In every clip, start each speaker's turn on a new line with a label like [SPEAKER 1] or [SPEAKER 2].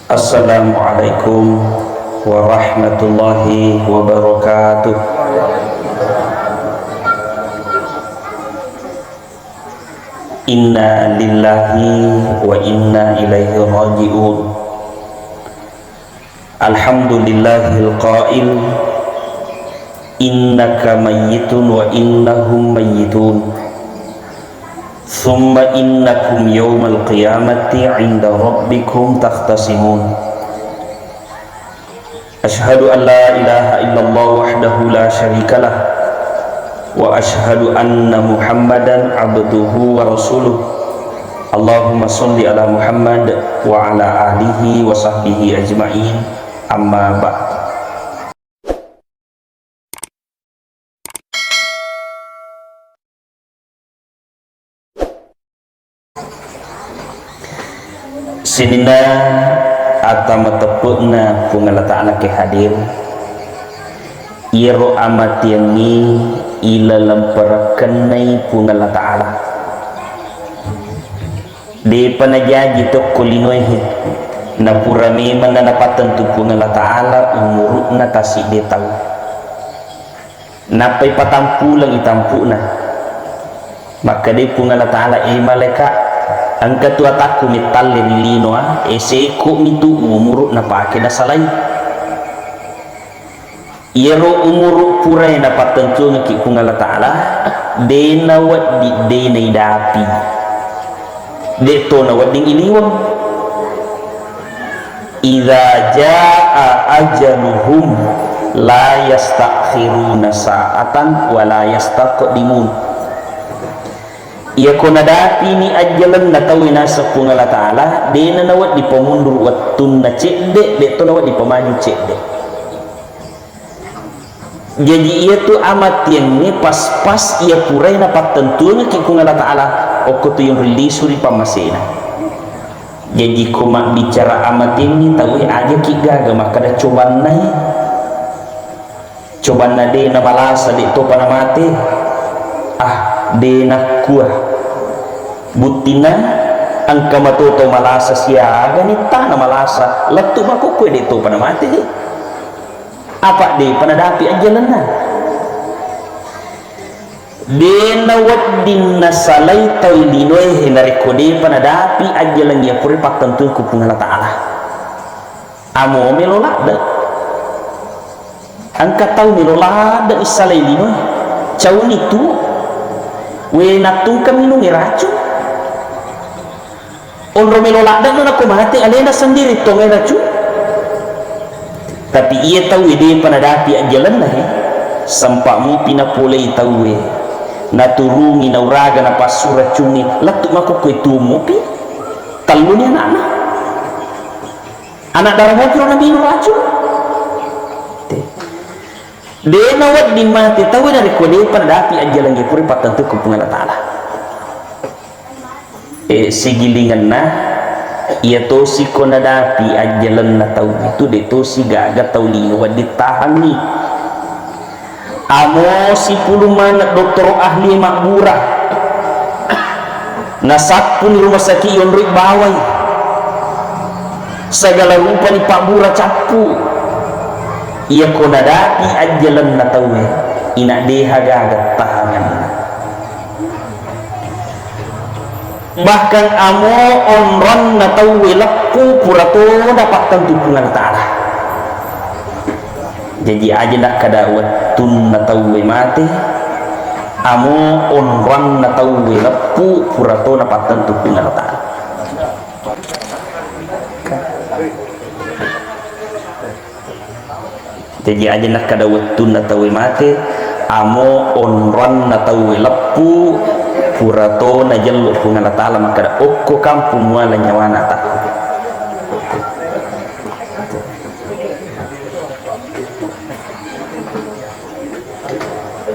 [SPEAKER 1] Assalamualaikum warahmatullahi wabarakatuh. Inna lillahi wa inna ilaihi raji'un. Alhamdulillahil qail innaka mayyitun wa innahum mayyitun. Thumma innakum yawmal qiyamati 'inda rabbikum takhtasimun. Ashhadu an la ilaha illallah wahdahu la syarikalah wa ashhadu anna Muhammadan abduhu wa rasuluh. Allahumma sholli ala Muhammad wa ala alihi wa sahbihi ajma'in. Amma ba'd. Sinina atau matepukna pungala ta'ala ke hadir iro amat yang ni ila lamparakanay pungala ta'ala di panajaji to kulinoy na purami mananapatan tu pungala ta'ala umurut na tasik dia tahu napay patampulang itampu na maka di pungala ta'ala malaikat ang katua taku metal lilino eseko mitu umurut na pake na salay iro umurut puray na patentu ng kikungala ta'ala de na wat di de na idapi de to na wat ding iliwang idza jaa ajaluhum la yastakhiruna sa'atan wa la yastaqdimun. Ia kona dati ni ajalan na tawin nasa pungala ta'ala di na nawat di pamundur watun na cekde de to nawat di pamaju cekde. Jadi ia tu amat yang ni pas-pas ia purai na patentu na kikungala ta'ala oko tu yung rilisuri pamasena. Jadi kuma bicara amat ini tahu aja kigaga maka dah coban na coban na de na balasa de to panamate de na kuah butina ang kamatuto malasa siya ganita na malasa latu mako pwede to panamate apa de panadapi ajalan na de nawat din nasalay tawi linoy hinarikode panadapi ajalan ya puri patentu ku pungala ta'ala amo melolada ang kataw melolada isalay linoy caun itu we natung kami nungi racun onro melolada no nak mati alena sendiri to racun tapi ia tahu dia panadapi ajalan lah sampamu pinapulay tahu naturungi na uraga na pasu racun ni latuk mako kue tumo pi talu ni anak darah mo na minum racun de nawat di mati tahu dari kode panadapi ajalan ge puri patentu ku pungala ta'ala sigilingan na ia to si konadapi ajalan na tahu itu de to si gaga tahu lino wad ditahan ni amo si puluman dokter ahli makbura nasak pun rumah sakit yon rik bawai segala rupa ni pak bura capu ia konadapi ajalan na tahu ina deha gaga tahangan bahkan amo onron na tahu laku purato dapat tentu pungala ta'ala jadi aja nak kadawat tun na tahu mati amo onron na tahu laku purato dapat tentu pungala ta'ala jadi aja nak kadawat tun na tahu mati amo onron na tahu laku purato na jallu pungala ta'ala maka da okko kampung wala nyawana ta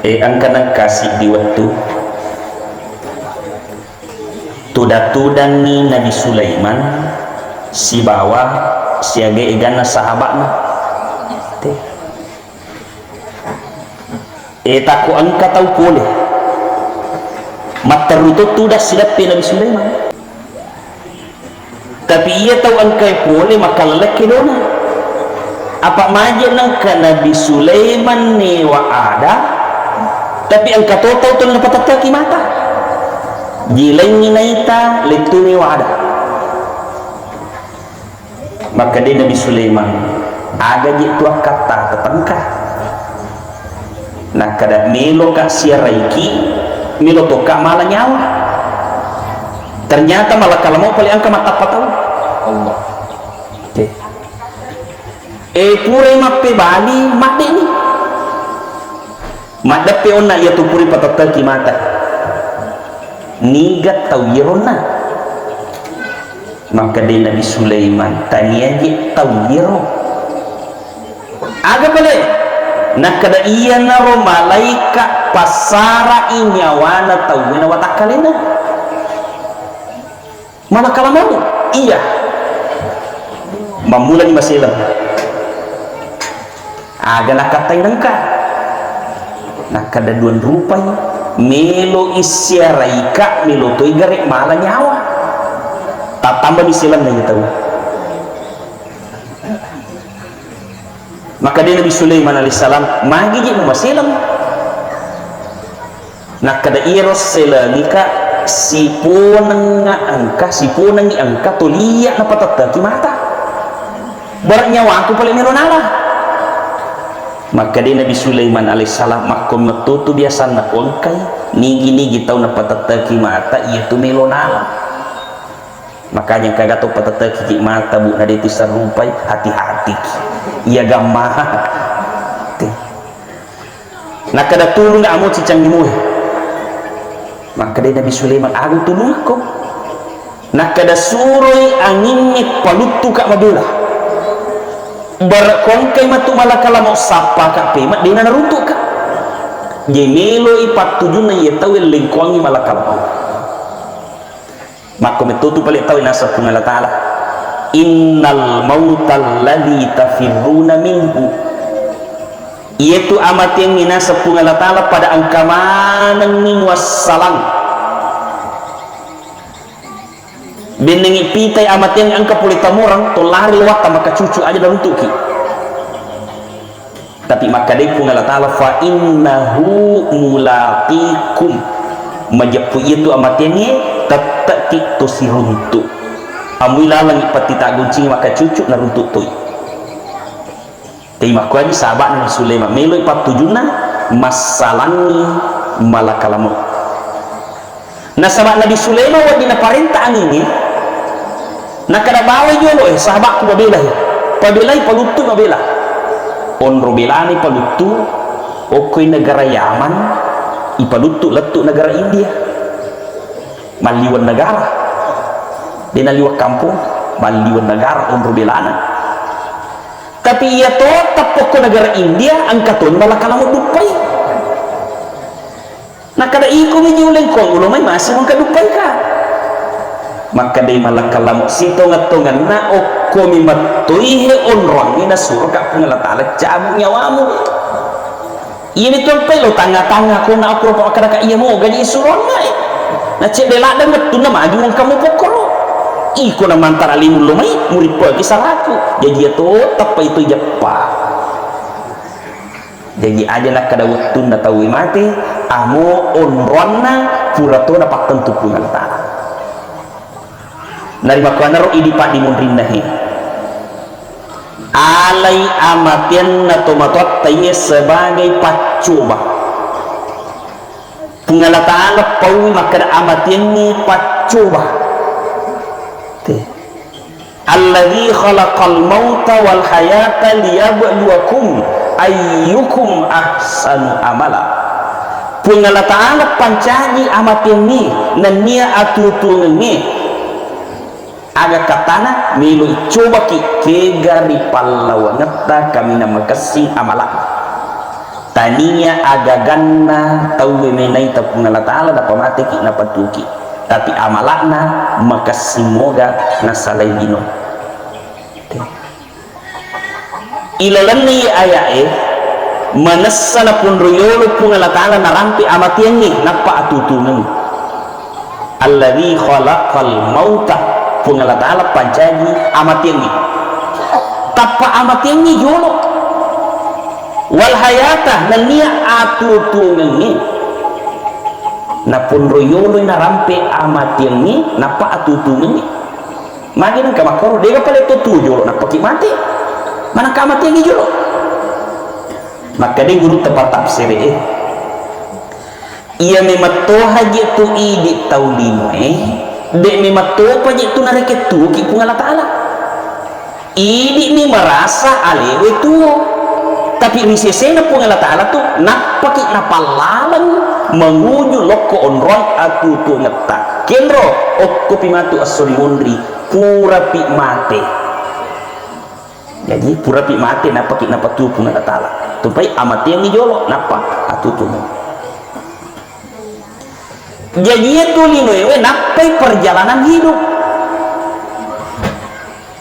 [SPEAKER 1] ang kanang kasih di waktu tudang ni Nabi Sulaiman si bawah siaga igana sahabatna taku angka tahu boleh mataruto tudah silap Nabi Sulaiman tapi ia tahu angkai boleh maka lelaki dona apa maja nang ka Nabi Sulaiman ni wa ada tapi angka tahu tu na patataki mata jilain ni naita letu ni wa ada maka dia Nabi Sulaiman ada je tu kata tetangka nah kada melo ka siaraiki melo to ka malah nyawa ternyata malah kalau mau paling angka mata patau Allah pure mappe bali mate ni madape onna ya tu puri patataki mata nigat tau yirona maka dia Nabi Sulaiman tanya je tau yiro aga balik nak kada iya naro malaika pasara inyawana tau wina watakalina malah kalau mau iya mamula ni masilam aga nak katai nangka nak kada duan rupanya melo isyaraika melo to igarek malah nyawa tak tambah disilam na tahu maka dia Nabi Sulaiman alaihissalam magi je masilam nak kada iros selalika si punang angka tuliak na patataki mata barak nyawa aku paling meronala maka dia Nabi Sulaiman alaihissalam makom metutu biasa na ongkai nigi tahu na patataki mata ia tu melonala makanya kagak tahu patataki mata bu na diti sarumpai hati-hati ia gamma nak kada tulung na amo cicang gimuh maka dia Nabi Sulaiman aku tulung aku nak kada suroi angin palutu kak mabela barakongkai matu malakala mau sapa kak pemat dia na runtuk kak jemelo ipat tujuh na ia tahu lingkuangi malakala maka metutu paling tahu nasa pungala ta'ala innal mautal ladhi tafirruna minhu yaitu amat yang minasa pungala ta'ala pada angkamanan min wassalam benengi pitai amat yang angka pulita murang to lari lewat maka cucu aja dalam tuki tapi maka dia pungala ta'ala fa innahu mulaqikum majapu itu amat yang tetap tu si runtuk amila langit pati tak guncing maka cucuk na runtuk tu terima kasih sahabat Nabi Sulaiman melo ipat tujuna masalangi malakalamu na sahabat Nabi Sulaiman wadina parenta angin na kada bawa jolo sahabat ku babela pabelai palutu babela on robelani palutu okoi negara Yaman ipalutu letuk negara India maliwan negara dia liwat kampung maliwan negara umur belana tapi ia tetap pokok negara India angkaton malah kalau dupai nak kada iko menyuleng kong ulumay masih mong kadupai ka maka dia malah kalau sitongat-tongan na oko mimatoy he onrong ni na surga pengalatala cabut nyawamu iya mitulpay lo tanga-tanga ko na ako pa iya mo gaji isurong na na cek bela dan betul na maju ang kamu pokoro iko na mantara limu lumay murid po kisah aku jadi itu tapa itu japa jadi aja nak kada waktu na tawi mati amo onrona purato na paktentu pungal tanah nari makuana ro idi pak dimundrindahi alai amatian na tomatot taye sebagai pacoba pengalataan pawi maka amatian ni pacoba alladzi khalaqal mauta wal hayata liyabluwakum ayyukum ahsanu amala pengalataan pancaji amatian ni nania atutul ni aga katana milu coba ki kegari pallawa ngetta kami nama kasih amala tania aga ganna tawe menai tapungala taala da pamate ki na patuki tapi amalakna maka simoga nasalay dino ilalanni ayae manasana pun ruyolo pungala taala narampi amatian ni napa atutungan alladzi khalaqal mauta pungala ta'ala pancaji amat yang ni tapa amat yang ni jolo wal hayata nan niya atutungan ni na punro yolo na rampe amat yang ni napa atutungan ni magi nang kamakoro dega pala ito jolo na paki mati mana kamat yang ni jolo maka dia guru tepat tafsir ia memato haji tu idi taulino dek memato paji tu nareke tu ki pungala ta'ala idi ni merasa alewe tu tapi risese na pungala ta'ala tu napaki napalalang menguju loko onroy atu tu ngetak kenro okko pimatu asuri mundri pura pi mate jadi pura pi mate napaki napatu pungala ta'ala tupai amati yang dijolok napa atu tu jadi itu linoewe napai perjalanan hidup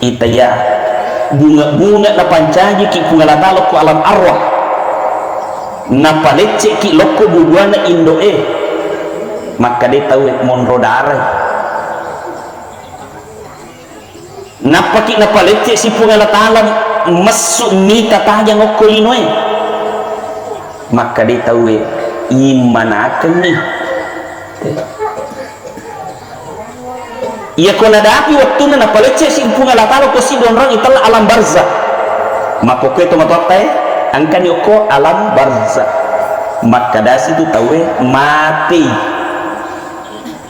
[SPEAKER 1] ita ya bunga-bunga na pancaji ki pungala ta'ala ku alam arwah napalecce ki loko bubuana indoe maka dia tahu monro darai napaki napalecce si pungala ta'ala masuk ni tatahnya ngoko linoe maka dia tahu imanakan nih ia kona dapi waktu na napalecce si pungala ta'ala ko si donrang itala alam barzah maka ko ito matotai angkan yoko alam barzah maka dasi tu tahu mati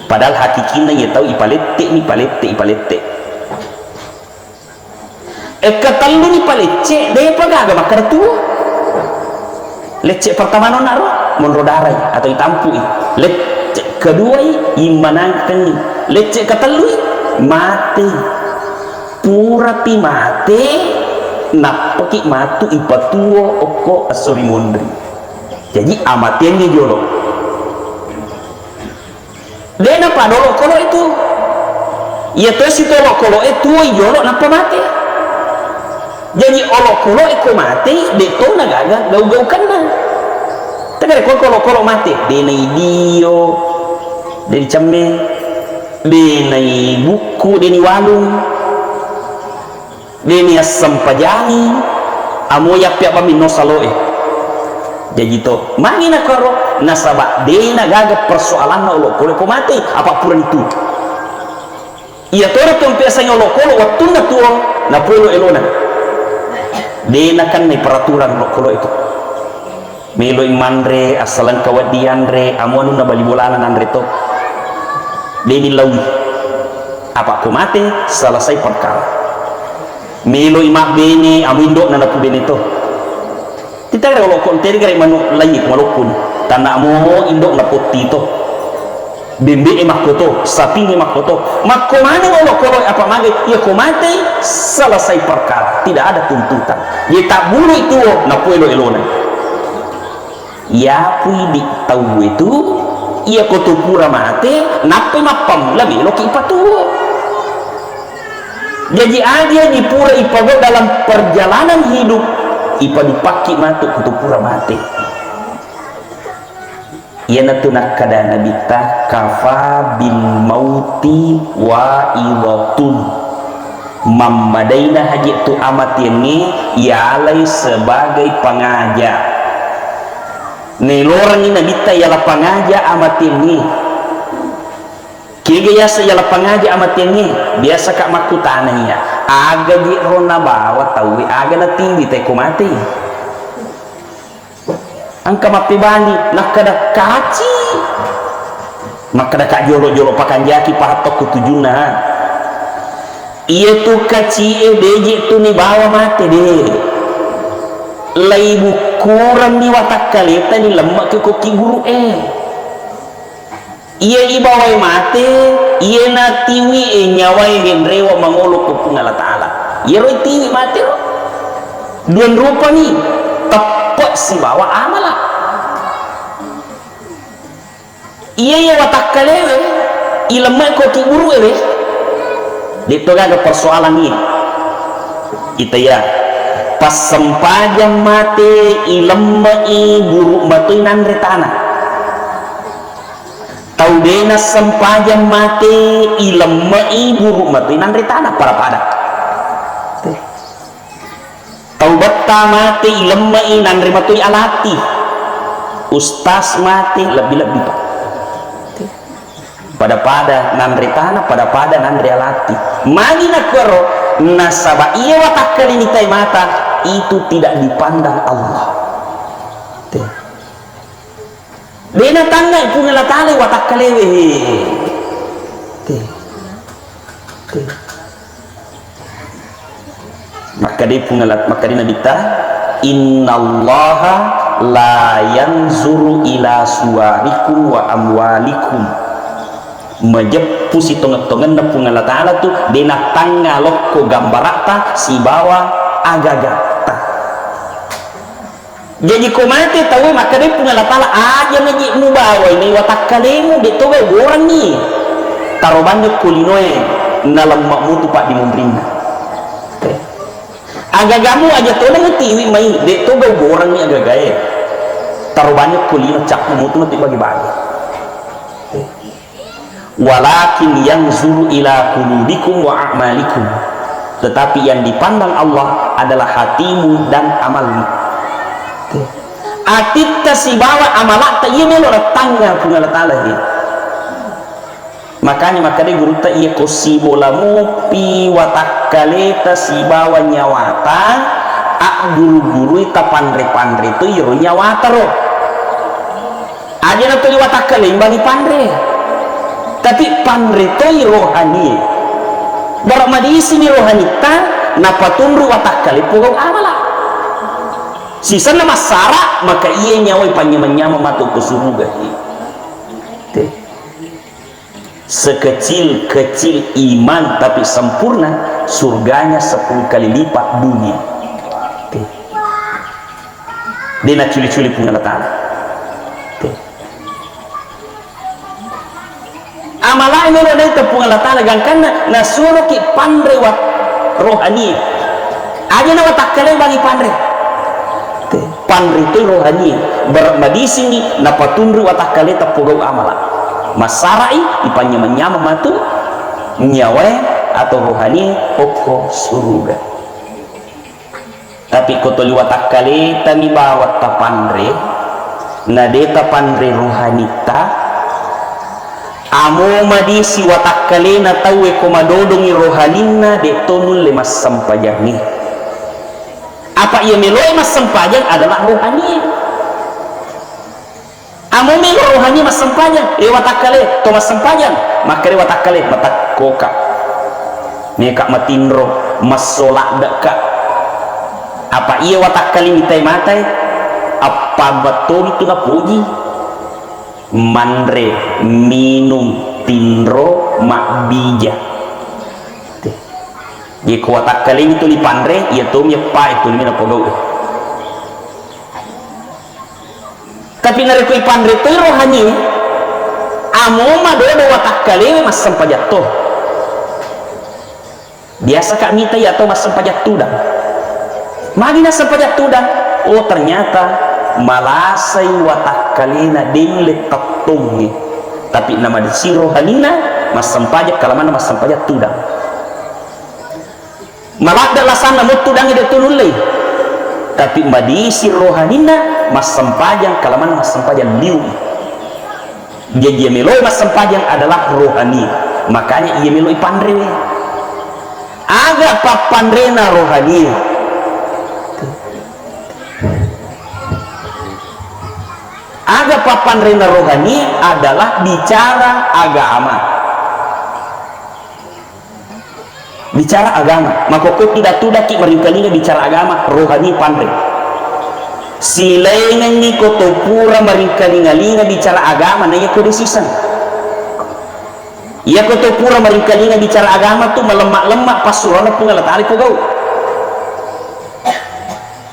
[SPEAKER 1] padahal hakikinya ia tahu ipalette katalu ni palecce dia pagaga maka tu lecce pertama nonaro monro darai atau itampui lecce kedua imanangkan lecce katalu mati pura pi mati napaki matu ipatuo oko asuri mondri jadi amatiannya jolo dena padolo kolo itu iya to si tolo kolo itu jolo napa mati jadi olo kolo iko mati deto nagaga gau-gau kana tegare kolo mati denai dio dari cambe denai buku deni walung deni asam pajani amo yapya pamino saloe jadi to mangina karo nasaba dena gaga persoalan na ulo kolo ko mati apa pura itu iya toro tompiasa nyolo kolo waktu na tuo na pulo elona dena kan ni peraturan ulo kolo itu melo imandre asalan kawadianre amo anu na bali bulanan andre to deni lawi apa ko mati selesai perkara melo imak bene amuindo na napu bene to kita kira kalau konten kira manu layi malukun tanah mo indo na putih to bembe emak koto sapi emak koto makko mana kalau apa mage ya ko mati selesai perkara tidak ada tuntutan dia tak bulu itu na puelo elona ya pui di tahu itu ia koto pura mate nape mapam labi loki patu jadi aja di pura ipago dalam perjalanan hidup ipa dipaki matu koto pura mate ia natuna kada nabita kafa bil mauti wa iwatun mamadaina haji tu amat ini yalai sebagai pengajar nih lorang ini nabita ialah pengaja amat ini kaya ialah pengaja amat ini biasa kak makutananya aga di rona bawa tahu aga na tinggi teko mati angka mapi bani nakada kaci makada kak jolo pakanjaki pahatok kutujuna iya tu kaci beje tu ni bawa mati deh laibu kurang ni watak kalita ni lemak ke koki guru iya ibawai mate iya na tiwi nyawai genrewa mangolo ko pungala ta'ala iya roi tiwi mate ro duan rupa ni tepat si bawa amala iya watak kalewe ilemak koki guru dito gaga persoalan ni kita ya pas sempajang mate ilemmai guru batu nandre tanah tau dena sempajang mate ilemai buruk mati nandri tanah para pada taubat mati ilemai nandri mati alati ustaz mati lebih-lebih pak pada nandri tanah pada nandri alati magi nakoro nasaba iya watak kali ni tay mata itu tidak dipandang Allah dena tangga punya latale watak kalewe maka dia punya maka dia nabita innallaha la yanzuru ila suwarikum wa amwalikum majepu si tongan-tongan na punga latala tu dena tanga lokko gambarata si bawa agagata jadi komate tahu maka dia punga latala aja ngaji mu bawa ini watak kalemu de towe orang ni tarobanyo kulinoe na lemmak mutu pak di mumbrina agagamu aja to na ngetiwi mai de towe orang ni agagae tarobanyo kulino cak mutu nanti bagi-bagi walakin yang zuru ila qulubikum wa a'malikum tetapi yang dipandang Allah adalah hatimu dan amalmu atitta si bawa amalata iya melo tangga punga latala makanya dia guru ta iya kosi bolamu pi watakkaleta si bawa nyawata ak guru-guru ita pandre-pandre itu yo nyawata ro aja na to watakkale bagi pandre tapi pandre to rohani barak madisi ni rohanita napatunru watakkale pugau amala sisa nama sara maka ia nyawai panyama-nyama matu ke surga sekecil-kecil iman tapi sempurna surganya 10 kali lipat dunia dia nak culi-culi punya letak amalah ini ada tepung letak gangkan nasuruh ki pandre wat rohani aja na watakkale bagi pandre pandri itu rohani bermadi sini napatundru watakkale tapugau amala masarai ipanyama-nyama matu nyawa atau rohani pokok surga tapi kotoli watakkale tami bawa tapandre nadeta pandre rohanita amo madisi watakkale na tawe komadodongi rohanina de tonul lemas sampajani apa ia meloi mas sempajang adalah rohani amo melo rohani mas sempajang watakkale to mas sempajang maka watakkale matak koka neka matindro mas solak deka apa ia watakkale mitai matai apa betul itu na puji mandre minum tindro mak bija di kuatak kali itu di pandre ia tuh nyepa itu mina pogau tapi nari kui pandre itu rohani amoma do watak kali mas sempajatuh biasa kak mita ya atau mas sempajatudang magina sempajatudang oh ternyata malasai watak kali na dinle tatungi tapi nama si rohanina mas sempajat kalamana mas sempajatudang malak dah lasana mutu dangi de tunulai tapi madisi rohanina mas sempajang kalaman mas sempajang liu dia meloi mas sempajang adalah rohani makanya ia meloi pandre agak papandrena rohani agak papandrena rohani adalah bicara agama bicara agama maka kau tidak ki meringkalinya bicara agama rohani pandai silaingan ni kau pura meringkalinga bicara agama na iya kau desisan iya kau pura meringkalinga bicara agama tu melemak-lemak pasurana pun ngalat ari kau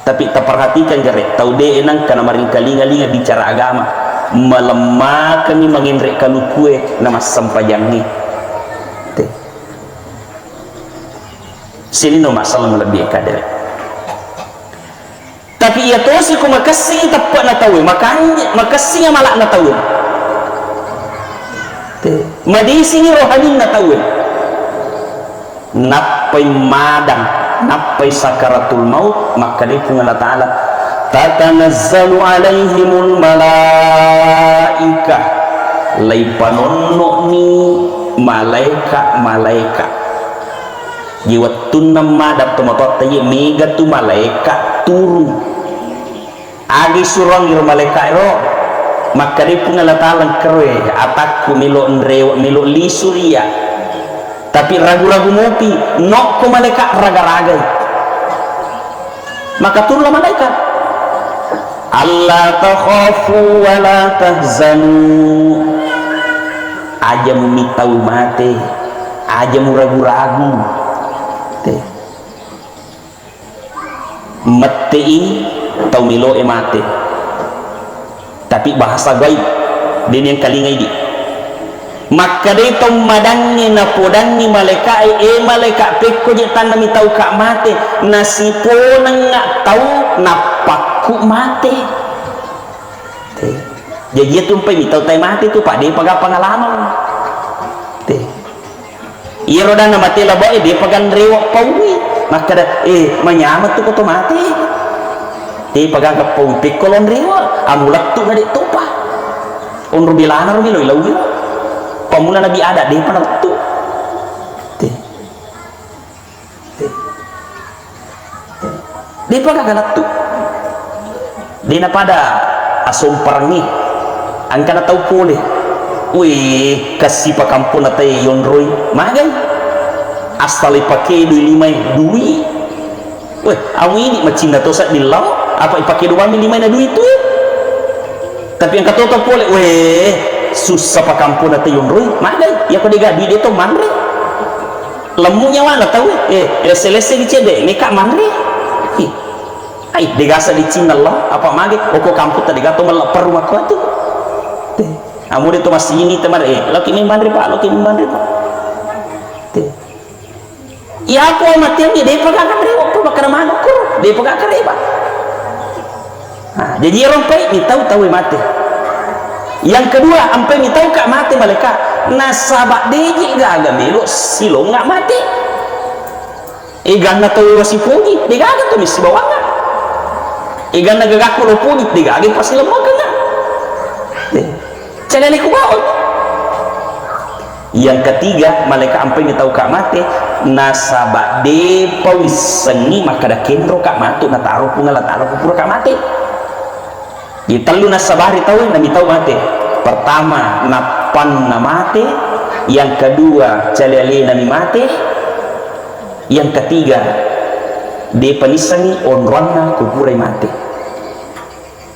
[SPEAKER 1] tapi tak perhatikan jare tau de enang kana meringkalinga bicara agama melemah kami menginrek kalu kue nama sampajang ni sini no masalah lebih kadang tapi ia tosi ko makasi tapat na tahu makanya makasi nga malak na tahu Madisi ni rohani na tahu napai madang napai sakaratul maut, maka dia pun Allah Ta'ala tatanazzalu alaihimul malaikah laipanonno ni malaikat jiwatun namadap tomatot tayi mega tu malaikat turun agi surang giro malaikat ro, maka dia pun Allah Ta'ala kere ataku milo nrewa milo lisuria, tapi ragu-ragu ngopi nok ko malaikat raga-ragai, maka turunlah malaikat Allah takhafu wa la tahzanu, aja memitau mate aja mu ragu-ragu mati tau milo mate, tapi bahasa gaib dia yang kalingai di maka dia tau madangi na podangi malaikat malaikat peko je tanda mi tau kak mate nasipo nengak tau napaku mate jadi dia tumpai mi tau tai mate tu pak dia pakai pengalaman iya roda na mate lah boy dia pakai rewak paui maka dah menyamat tu koto mate dia pakai kapau pekolon rewak amulat tu nadik topa on rubilana rubilo ilau pemula Nabi ada dia pernah tu dia pakai galat tu dia nak pada asom perangi angkana tahu boleh wih kasih pak kampung natai yonroi magai asal pakai duit lima duit wih awi ini macam dah tosak di lau apa pakai dua lima duit tu tapi yang kata tahu boleh wih susah pak kampung natai yonroi magai ya kau digadi dia tu manre lemunya mana tahu selesai dicedek ni kak manre ai digasa di Cina lah apa mage oko kampung tadi gato melapar rumah kau tu amu dia tu masih ini temar laki min bandri pak laki min bandri pak ya aku mati ni dia pakai kamera waktu bakar mana kur dia pakai kareba jadi orang baik ni tahu mati yang kedua ampai ni tahu kak mati malaikat nasabak deji gaga melo silo ngak mati ganna tahu wasi pugi dia gaga tu misi bawanga ganna gagaku lo pugi dia gaga pasti lemah kena jangan ikut baut. Yang ketiga malaikat ampai ni tahu kak mati nasabak de pawis seni maka dah kendro kak matu na taruh pungal taruh pura kak mati di telu nasabari tahu nami tahu mati pertama napan na mati yang kedua calele nami mati yang ketiga de panisangi onronna kupurai mati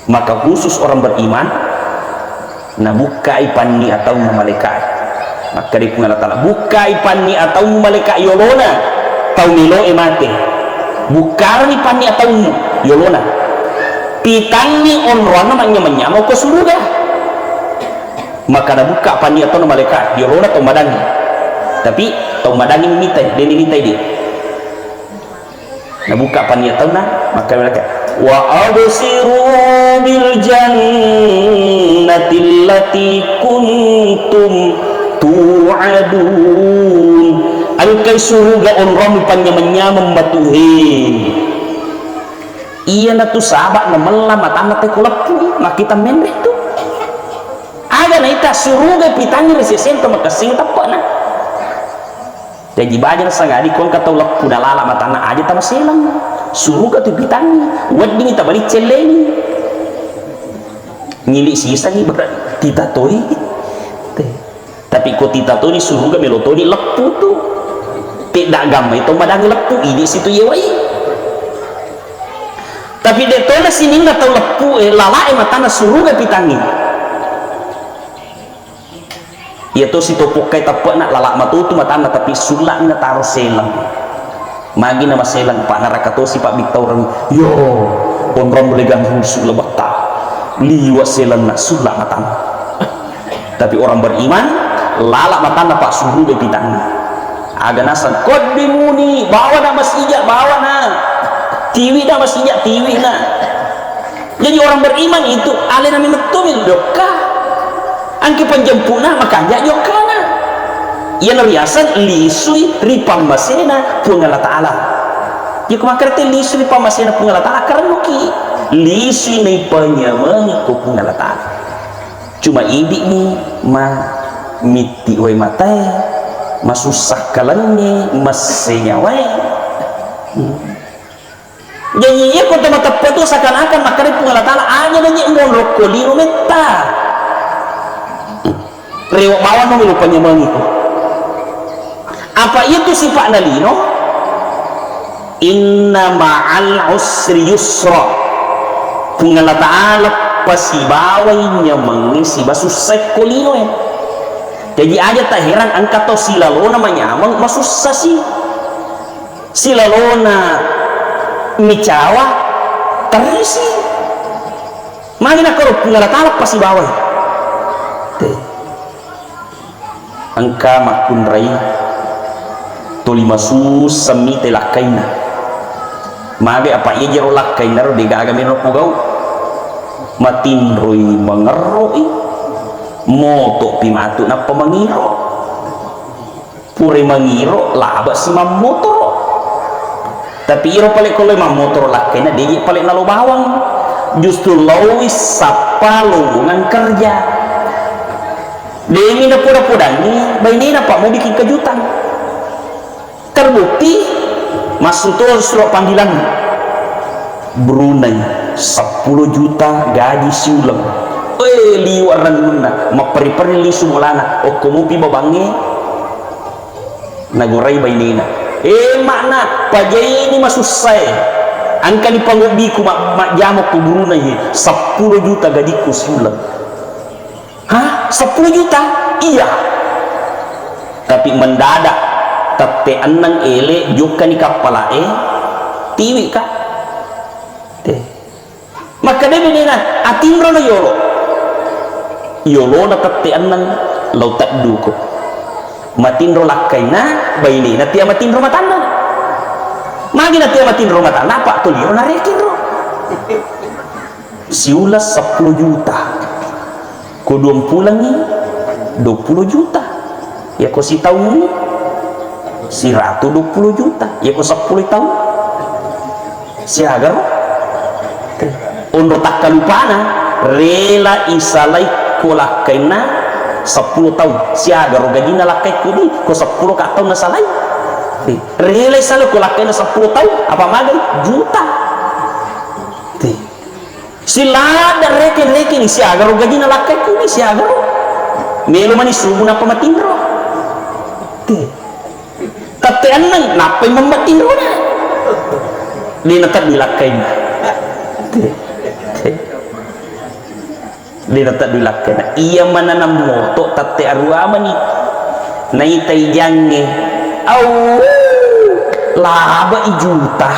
[SPEAKER 1] maka khusus orang beriman na bukai panni atau malaikat maka di Allah Ta'ala bukai panni atau malaikat yolona tau milo mate bukar ni panni atau yolona pitangi onrona namanya mau ke surga maka dah buka panni atau malaikat yolona tau madangi tapi tau madangi mitai dia na buka panni atau maka malaikat wa absiru bil jannati allati kuntum tu'adun angkai surga orang panyamanya membatuhi iya na tu sahabat na melam matana te kulapu makita membe tu aga na ita surga pitanya resesen to makasing tapana jadi bajar sangadi kon kata lapu dalala matana aja ta maselang suruh tu pitanya wading kita balik celeng nyilik sisa ni berat kita toi tapi ko tita to ni suruh ga meloto ni lepu tu tidak gamai to madang lepu ini situ yewai tapi de to na sini nggak tahu lepu lala matana suruh ga pitangi ya to si to pokai tapek nak lala matu tu matana tapi sulak na taruh selang magi nama selang pak naraka to si pak bikta orang yo onron boleh ganggu sulak bata liwat selang nak sulak matana tapi orang beriman lalak matana pak suruh be pitang aga nasan kodimuni bawa na masijak bawa na tiwi na masijak tiwi na jadi orang beriman itu ale nami metumil doka angki panjampuna makanya yokana ia nariasan lisui ripam masena pungala ta'ala ya kumakarte lisui ripam masena pungala ta'ala karena ki lisui na panyamangi ko pungala ta'ala cuma idi ni miti way matay masusah kalangnya masenyaway jadi iya kung tumatapos ito seakan-akan makarip pungala ta'ala anya na niya monrok ko lino metta rewa bawan mo milupan niya mga ito apa itu sifat na lino inna ma'al usri yusra pungala ta'ala pasibaway niya mangisi basusay ko lino jadi aja tak heran angka to silalona manyamang masusah sih silalona micawa terisi magina ko pungala ta'ala pasibaway angka makunrai tuli masus sami telakaina mage apa iya jero lakaina ro diga agami ro pugau matinroi mangeroi moto pimatu na pamangiro pure mangiro laba si mamotor tapi iro paling kalau mamotor lakaina dia paling nalu bawang justru lawis sapa lowongan kerja Demi na pura-purangi, bayi na pak mau bikin kejutan. Terbukti masuk tuh surat panggilan Brunei 10 juta gaji siulang. Liwaran muna maperi-peri li sumulana o kumupi babangi naguray bayi na. Makna pajay ini masusay. Angka ni pangubi ku mak jamok ku Brunei 10 juta gajiku siulang. Hah? 10 juta? Iya. Tapi mendadak tatean nang ele juga ni kapala tiwi ka. Maka dia binina atimro na yolo. Yolo na tatean nang lautat duko. Matinro lakai na baini na tiya matinro matanda. Magi na tiya matinro matanda pak tuliro na rekinro. Siulas 10 juta. Ko 20 ni 20 juta ya ko si tahun ni si ratu 20 juta ya ko 10 tahun si agar untuk tak kalupana rela isalai ko lakaina 10 tahun si agar gaji na lakai ko di ko 10 ka tahun na salai rela isalai ko lakaina 10 tahun apa magai juta sila ada rekin si agar gaji na lakai ko ni si agar melo manis subuh na pamatinro tatean nang napay mamatinro na di natat dilakay na di natat dilakay na iya mananam moto tate aruama ni naitay jange aw laba ijuta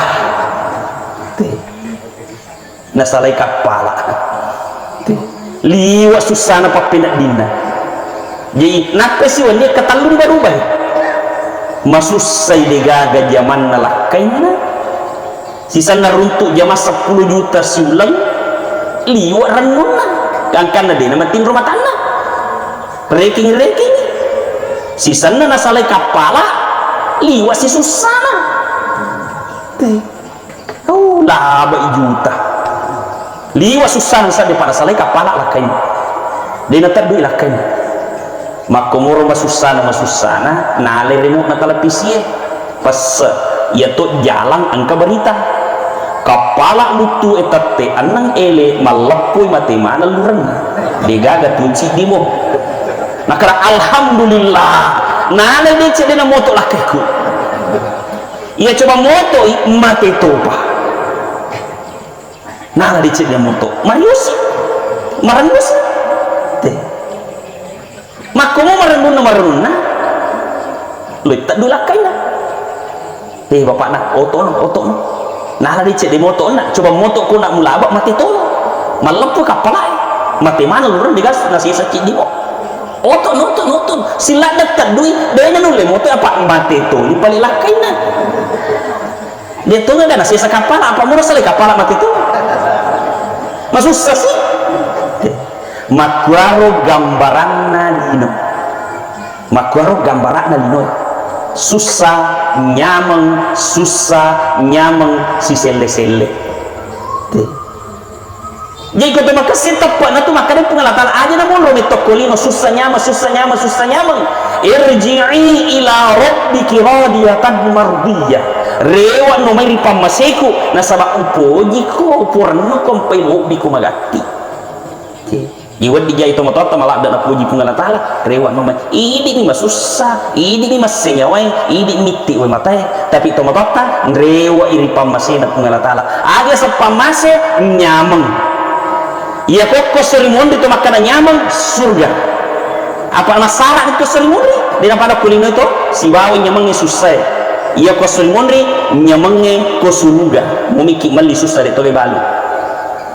[SPEAKER 1] nasalay kapala liwa susana papinak dina jadi napa sih wanya ketalun baru baik masusay degaga zaman nalakaina sisa naruntuk jama 10 juta siulang liwa ranuna kangkana dina matin rumah tanah reking sisa na nasalay kapala liwa si susana laba ijuta liwa susana sa di para salay kapala lakain dina tadu lakain makumuro masusana nalirimo na televisi pas ya to jalan angka berita kapala lutu etate anang ele malapoy matemana lurang digaga tunci dimo nakara alhamdulillah nale de cede na moto lakeku ia coba moto mate topa nale de cede moto marius makumo marunun na luit tak dulakai na bapak nak oto no nah di cek di moto nak coba moto ko nak mulabak mati tolo malam tu kapalai mati mana lurun digas nasi sakit di oto nonton sila dekat duit dia nule moto apa mati to di paling lakai na dia tu nggak nasi sakapala apa murah sekali kapala mati tu masuk sasi makuaro gambaranna lino, makuaro gambaranna lino, susah nyameng si selle jadi kau terima kasih tepat na tu makanya pengalaman aja na mulu metokolino susah nyameng irji'i ila rabbiki radiyatan mardiyah rewa no mai pamaseku na sabab upoji ko purno kompai biku magati iwan dijai to motor malak dan puji pengalaman taala rewa no mai ini mas susah ini mas senyawai ini miti we matai tapi to motor ta rewa iri pamasena pengalaman taala ada sepamase nyameng iya kok serimundi itu makanan nyameng surga apa nasara itu serimundi di pada kulino itu si bawa nyamengnya susah iya kok serimundi nyamengnya ko surga mumiki mali susah itu balu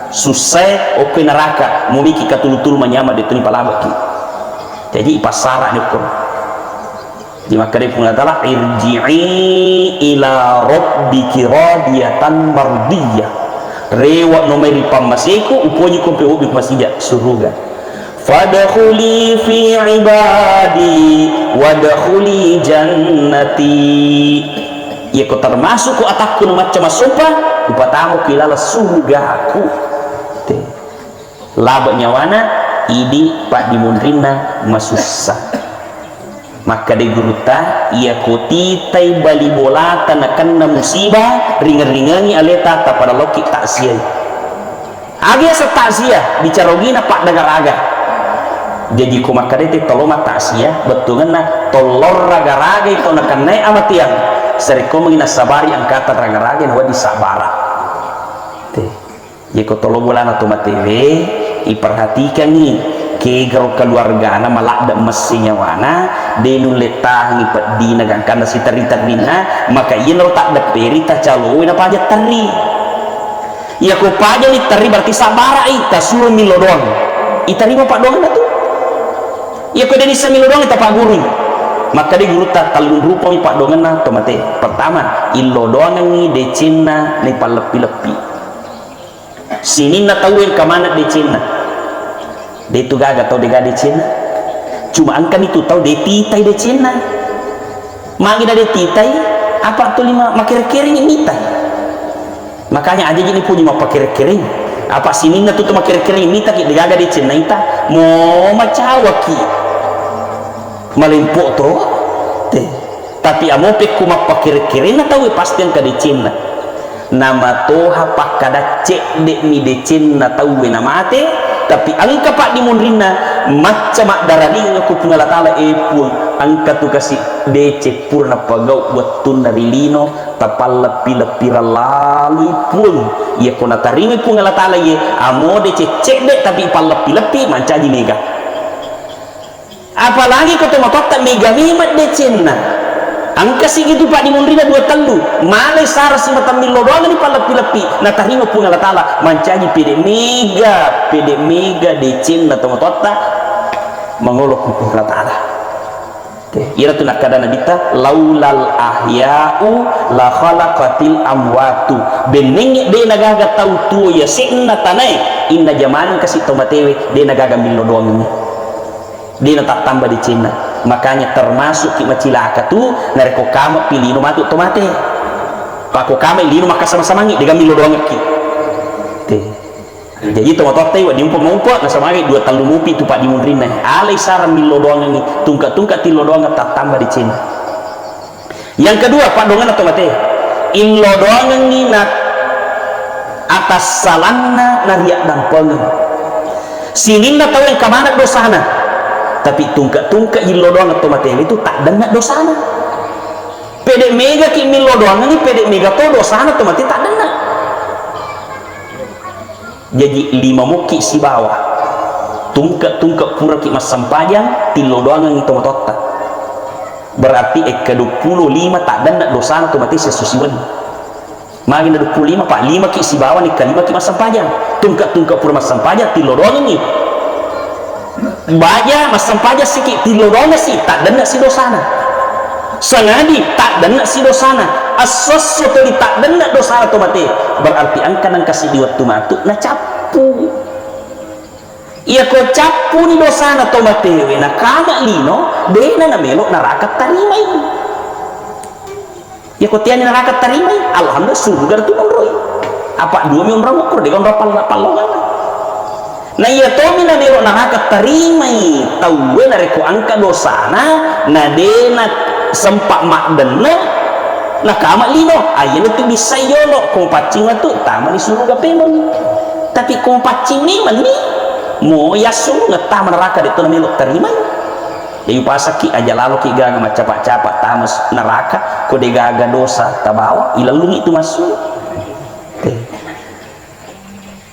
[SPEAKER 1] susah oke neraka mumiki katulutul menyama di tuni palabaki jadi pasara di Quran di makanya pun adalah irji'i ila rabbiki radiyatan mardiyah rewa nomeri pamasiku uponyi kompe ubi masija suruga fadkhuli fi ibadi wadkhuli jannati ya ko termasuk ku atakku macam sumpah upatamu kilala surga aku te laba nyawana idi pak dimundrina masusah maka di guruta ia koti tai bali bola tanakan na musibah ringan-ringani aleta ta pada loki takziah agi takziah bicarogina pak dagaraga jadi ku maka dete toloma takziah betungan na tolor raga-raga itu na kanai amatiang seriko mengina sabari angkatan raga-raga na wadi sabara te ye ko tolo bola na tomatewe iperhatikan nih kegaro keluarga na malak da mesinya wana denun letah ngipet dina gangkana si teri-terina maka iya nol tak da peri ta calo na paja teri iya ko paja ni teri berarti sabara ita suruh milo doang ita rima pak doang tu iya ko deni samilo doang ita pak guru maka di guru ta talun rupa mi pak doang na tomate pertama ilo doang ni decina ni palepi-lepi sini na tawin kamana decina dia itu gagal tahu dia gade Cina cuma angkan itu tahu dia titai dia Cina magi dia titai apa tuh lima makir kering mitai makanya aja gini punya mau pakir kering apa sini na tuh makir kering mita ki dia gagal dia Cina ita mau macawa ki malimpok tuh tapi amo peku mak pakir kering na tahu pasti yang kade Cina nama toha pakada cek dek mi de Cina tahu nama ate tapi angka pak dimundrina macam darani aku pengala taala pun angka tu kasih DC purna pagau buat tun dari lino tapal lepi lalu pun ia kona tarime pengala taala ye amo DC cek dek tapi pal lepi mancaji mega apalagi kau tengok tak mega mimat DC na angka segitu pak dimundrina dua telu malai sara si mata milo doang ni pala pilepi na tarima pun Allah taala mancaji pede mega de cinna to tota mangolok pun Allah taala ira tu nak kadana dita laulal ahya'u la khalaqatil amwatu bening de nagaga tau tu ya sinna tanai inna zaman kasih tomatewe de nagaga milo doang ni de na tak tambah di cinna makanya termasuk ki macilaka tu nareko kama pilino matu tomate pako kama lino maka sama-sama ngi dengan milo doang ki te jadi tomato wa diumpo na sama ngi dua talu mupi tu pak dimundrina alai saran milo doang ngi tungka tilo doang tak tambah di Cina yang kedua pak dongan tomate ilo doang ngi na atas salanna nariak dan pengen sininna tahu yang kamana dosana tapi tungka ilo doang atau materi itu tak dengar dosana pede mega ki milo doang ini pede mega to dosana atau mati tak dengar jadi 5 muki si bawah tungka pura ki mas sampajang tilo doang itu matota berarti ke 25 tak dengar dosana atau mati sesusiwan magin 25 pak 5 ki si bawah nih ke 5 ki mas sampajang tungka pura mas sampajang tilo doang ini baja masam paja sikit tilorongnya sih tak dengar si dosana sengadi tak dengar si dosana asas itu tak dengar dosana tu mati berarti angka kasih di waktu matu na capu ia ko capu ni dosa na to matewe na kama lino dena na melok neraka tarimai ia ko tiani neraka tarimai alhamdulillah surga tu monroi apa dua mi umrah ukur de kon rapal palongan na ia to mi na melok neraka tarimai tawe na reko angka dosana na dena sempak mak dena na kama lino ayana tu bisa yolo kong pacing tu tama di surga pemon tapi kong pacing ni mani mo yasu ngeta neraka itu melok terima jadi pasaki aja lalu ki gaga macapak-capak tamas neraka ko de gaga dosa tabawa ilalungi itu masuk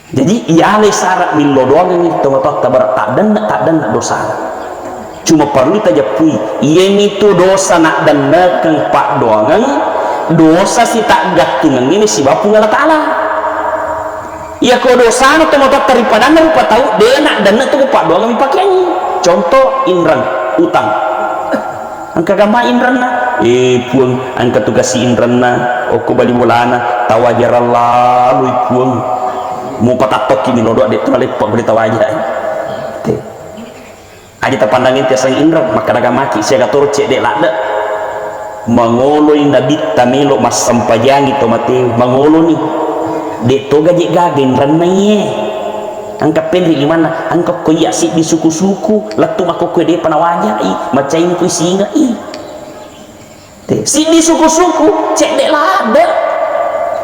[SPEAKER 1] jadi ia le syarat min lodong ini tomatot tabar tak dan dosa cuma perlu kita japui ia itu dosa nak dan keng pak doangan dosa si tak gatungan ini si bapu ngala ta'ala ya ko dosa no tomatot daripada rupa tahu dia nak dan tu pak doangan pakaiannya contoh inran utang angka gambar inran na puang angka tugas si inran na oku bali mulana tawajarallah lui puang mau patatok kini lodo adek terlepak berita wajah aja terpandangin tiasa inran maka daga maki saya gator cek dek lada mangolo inda bitta melo mas sampajangi tomate mangolo ni dek to gaji gagen ranaiye angka pendri gimana angka ko ya si di suku-suku latu mako ko de panawaja macain ku singa si di suku-suku cek dek lada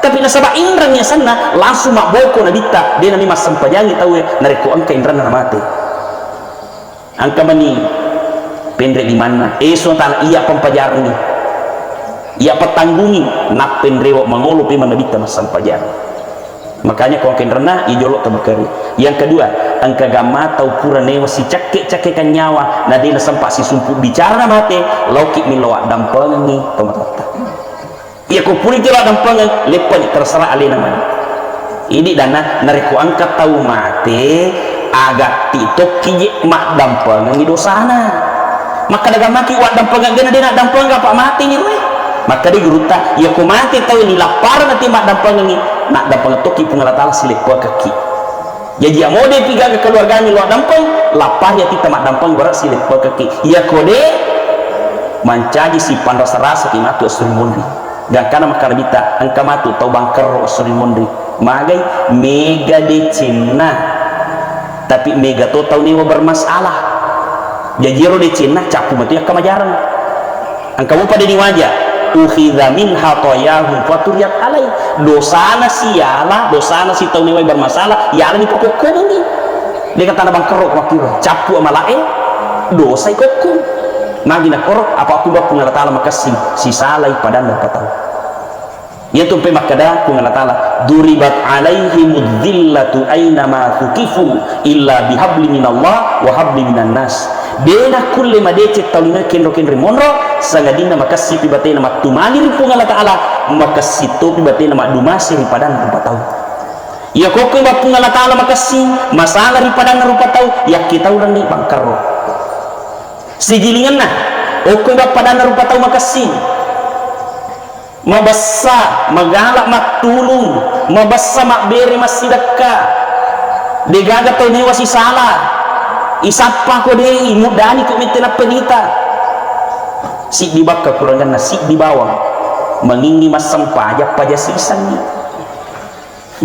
[SPEAKER 1] tapi nasabah indrannya sana langsung mak boko na ditta dia nami mas sampajangi tahu nareko angka indran na mate angka mani pendri gimana so tal iya pempajar ni ia petanggungi nak pendrewo mangolo pe manabita masang pajar makanya kau kenrena ijolok tabakari yang kedua angka gama tau pura newa si cakek-cakekan nyawa na dina sempat si sumpu bicara mate lauki milawak dampangan ni pematata ia ko puri tira dampangan lepan terserah ale namanya ini dana nareko angkat tau mate agak titok kije mak dampangan ni dosana maka daga maki wak dampangan gena dina dampangan pak mati ni we maka dia geruta ya ko mati tahu ni lapar nanti mak dampangan ni nak dampangan toki pengalatala silek kuah kaki jadi mau dia piga ke keluarga ni luar dampang lapar ya kita mak dampang berat silek kuah kaki ya ko de mancaji si pandas rasa ki matu asuri mundi dan kana maka bita angka matu tau bangker asuri mundi magai mega de Cina tapi mega to tau ni bermasalah jadi ro de Cina capu matu ya kamajaran angka mu pada di wajah ukhidha min hatoyahum faturiyat alai dosana sialah dosana si tau niwai bermasalah ya ni pokok ni dia kata bang kerok wakil capu amalae dosa ikutku magi nak korok apa aku buat pengala ta'ala maka si salai padang dapat tahu ya tumpe makada pengala ta'ala duribat alaihimud dhillatu aynama thukifu illa bihabli minallah wa habli minan nas bena kulle madece tawlina kenro monro sangadina maka sipi batena matumali ripung Allah Ta'ala maka situ batena makdumasi ripadan rupa tahu ya koko bapung Allah Ta'ala maka si masalah ripadan rupa tahu ya kita orang ni bangkar si gilingan nah koko bapadan rupa tahu maka si mabassa magalak maktulung mabassa makberi masidakka degaga tau newa si salah isapa ko dei mudani ko mitena penita si di bakka kurangan nasi di bawah mengingi masam pajak pajak sisan ni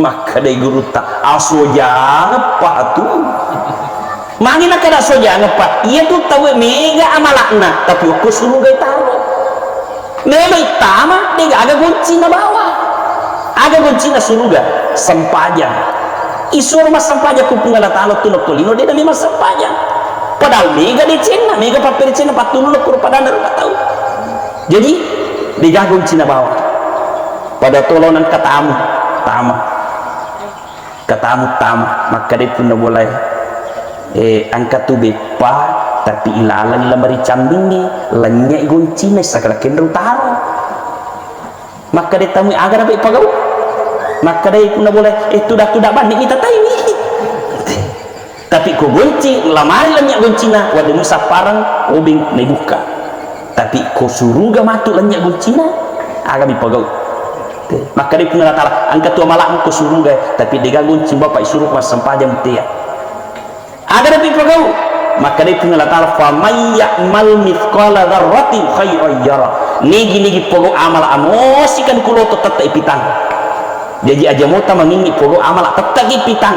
[SPEAKER 1] maka dei guru tak asoja apa tu mangina kada soja apa ia tu tahu mega amalakna tapi aku suruh gai tahu memang tama dei aga gunci na bawah aga gunci na suruga sampajang isur mas sampajang kupung Allah Ta'ala tu nak tolino dia dami mas sampajang padahal mega di Cina mega papir Cina patulun kur pada rupa tahu jadi digagung Cina bawah pada tolonan katamu tama maka dia pun boleh angkat tu bepa tapi ilalan lamari cambingnya lenyak gun Cina sakala kendro tahu maka dia tamu agar apa pagau maka dia pun boleh itu dah banding kita tahu ini tapi ko gunci lamari lenyak guncina wadah musa parang obing nebuka tapi ko suruga matu lenyak guncina agak dipagau maka dia pun Allah angkat tu malak ko suruga tapi dia gunci bapak suruh mas sampajang dia Ada tapi pegau. Maka dia punya Allah fa may ya'mal mithqala dzarratin khairan yara. Nigi pegau amal amosikan kulo to tetap ipitang. Jadi aja mota mangingi pegau amal tetap ipitang.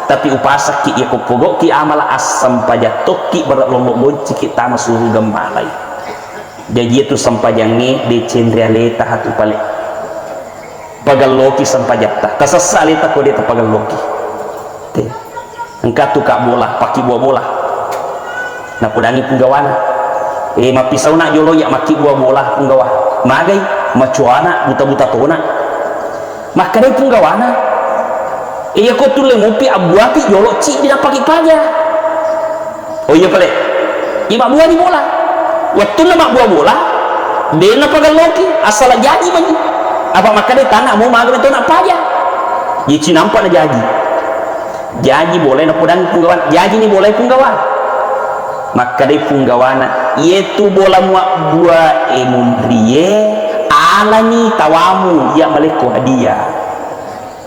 [SPEAKER 1] Tapi upasak ki ya ko pegau ki amal asam pajatok ki berat lombok bonci kita masuk gembalai. Jadi itu sampajangi di cendrialeta hatu pale. Pagal loki sampajatta. Kasasaleta ko dia pagal loki. Teh. Engkau tu kak bola, paki buah bola. Nak pudangi punggawana. Mapisau nak jolo ya maki buah bola punggawa. Magai, macuana, buta-buta tona. Maka dia punggawana. Iya kau tu lemupi abuati jolo cik dia paki paja. Oh iya pale. Ima buah di bola. Waktu nama buah bola, dia nak pakai loki asal jadi bagi. Apa maka dia tanah mau magai itu nak paja. Jadi nampak nak jadi. Jadi boleh nak pudang punggawan. Jadi ni boleh punggawan. Maka dia punggawana. Yaitu bola muak buah emundriye alani tawamu ya maleku hadiah.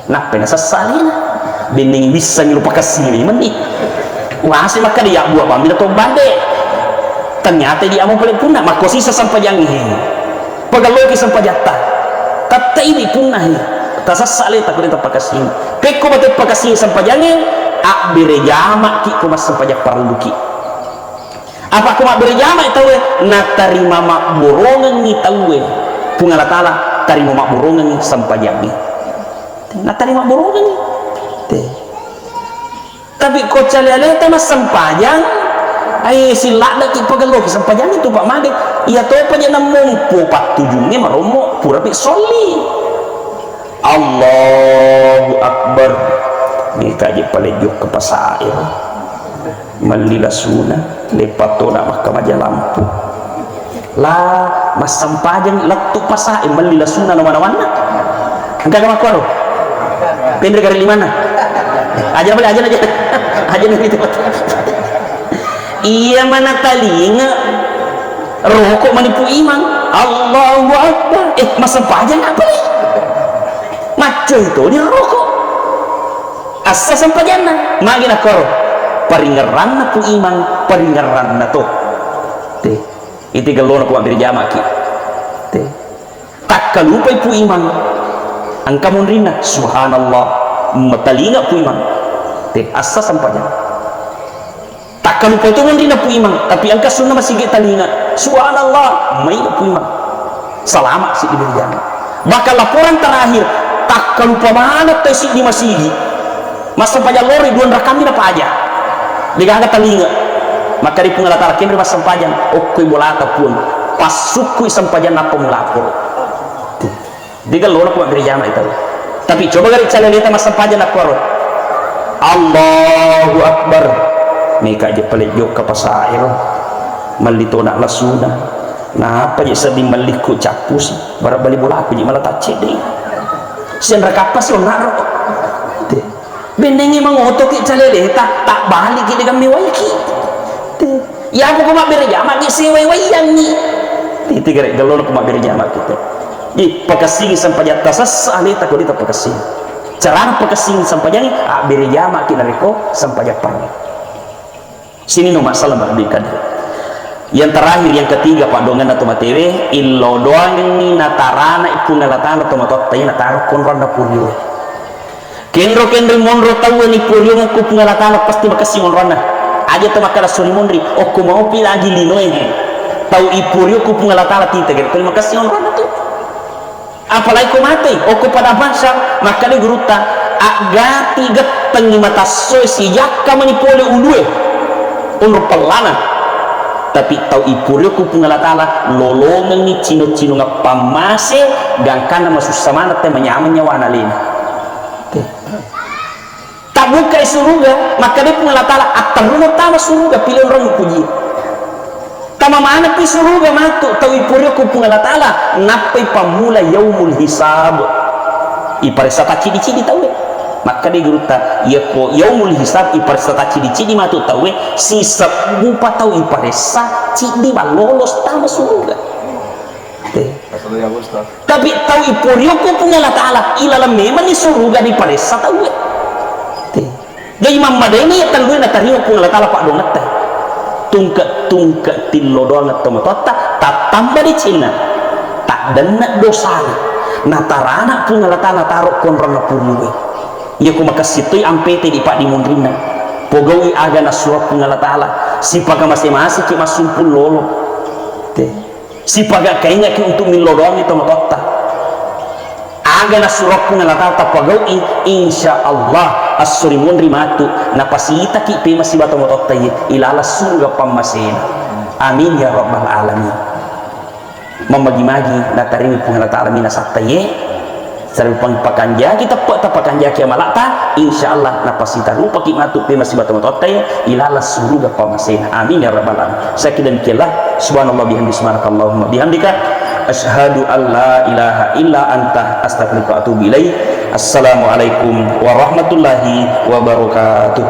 [SPEAKER 1] Nak pena sesalin. Bening bisa ngilupa kasih meni. Wahasi maka dia buah bambil atau bande. Ternyata dia mau paling punah. Maka sisa sampai yang ini. Pagaloki sampai jatah. Kata ini punah ini. Tasasali tak boleh terpakasih. Keko batet pakasih sampai jangan. Akbire jamak ki kumas sampai jak parluki. Apa kumak bire jamak tahu? Na tarima mak borongan ni tahu. Pungalah tala tarima mak borongan ni sampai jangan. Na tarima borongan ni. Tapi kau cale-ale tanah sampai jangan. Silak lagi pagaloki sampai jangan itu Pak Made. Ia tahu apa jangan mumpu 47 ni maromok pura pik soli. Allahu Akbar. Ni kaji palejuk ke pasair. Malila sunah lepatona mahkamah lampu. Lah mas sampajang laktu pasair malila sunah mana-mana. Angka kamu kuaro. Pendek dari mana? Aja boleh aja. Aja itu. Iya mana talinga rokok menipu iman. Allahu Akbar. Masa pajang apa nih? Maco itu dia rokok. Asa sampajana. Magi nak koro. Paringeran na pu iman. Paringeran na to. Teh. Itu galon aku ambil jamak ki. Teh. Tak kalupai pu iman. Angka munrina. Subhanallah. Matalinga pu iman. Teh. Asa sampajana. Tak kalau itu nanti nak puimang, tapi angka sunnah masih kita telinga. Subhanallah, mai puimang. Selamat sih di berjana. Maka laporan terakhir, tak kalau mana tesi di masih. Masa pajak lori dua rakam ni apa aja. Dia angkat telinga. Maka di pengalat rakim di masa pajang, okui bolata pun pasukui sampajan apa melapor. Dia lori pun berjana itu. Tapi coba garis cale lihat masa pajang apa lori. Allahu Akbar. Mereka aja pelik jok ke pasair malito nak lasuna nah apa je sedih maliku capus barat balik bola aku je malah tak cedek sian rakapas lo nak bendengi mengotok ki calele tak balik ki dengan miwaiki ya aku kumak berjama ki sewai wayang ni itu gerek galon aku kumak berjama kita di pakasing sampai atas asali tak boleh tak pakasing cara pakasing sampai jadi berjama ki nariko sampai jepang. Sini no masalah berbikan. Yang terakhir yang ketiga Pak dongan atau matewe illo doang ni natarana ipun nalatan atau matot tayi natar konron na purio. Kendro monro tahu ni purio ku pungalatan pasti makasih monrona. Aja tu makala suri monri oku mau pi lagi linoe. Tahu ipurio ku pungalatan tita gel ko makasih monrona tu. Apalagi ku mati oku pada bangsa maka ni guruta agati geteng mata soy si yakka manipole ulue. Unur pelana tapi tahu ipurio ku pungalatala lolongan ni cino-cino ngapamase gangkana masuk samana te menyaman nyawa analin tak buka suruga maka dia pungalatala ataruna tama suruga pilih orang puji tama mana pi suruga matu tahu ipurio ku pungalatala napai pamula yaumul hisab iparisa cidi-cidi tahu maka dia geruta ya ko yaumul hisab iparisa cidi-cidi matu tahu si sebupa tahu iparisa cidi lolos tama suruga tapi tahu ipurio ku pungalatala ilala memang ni suruga di parisa tahu Jadi imam madani ya tanduin na tariyo pun la tala pak dongat teh tungka tillo dongat tomatota tak tambah di Cina tak dana dosa na tarana pun la tala taruh konron na purnuwe ya ku makasitu ampete di pak di mundrina pogawi aga na suap pun la tala si paga masing-masing ki masumpul lolo teh si paga kayaknya ki untuk milodong itu tomatota aga na suap pun la tala pagawi insyaallah as-surimun rimatu na pasita ki pe masih bato mototta ilala surga pamasena amin ya rabbal alamin mamagi-magi na tarimi pun ta alamin sakta ye sareng pangpakanja kita pakanja ki malata insyaallah na pasita rupa ki matu pe masih bato mototta ilala surga pamasena amin ya rabbal alamin sakidan killah subhanallah bihamdi subhanakallahumma bihamdika asyhadu an la ilaha illa anta astaghfiruka wa atubu ilaik. Assalamualaikum warahmatullahi wabarakatuh.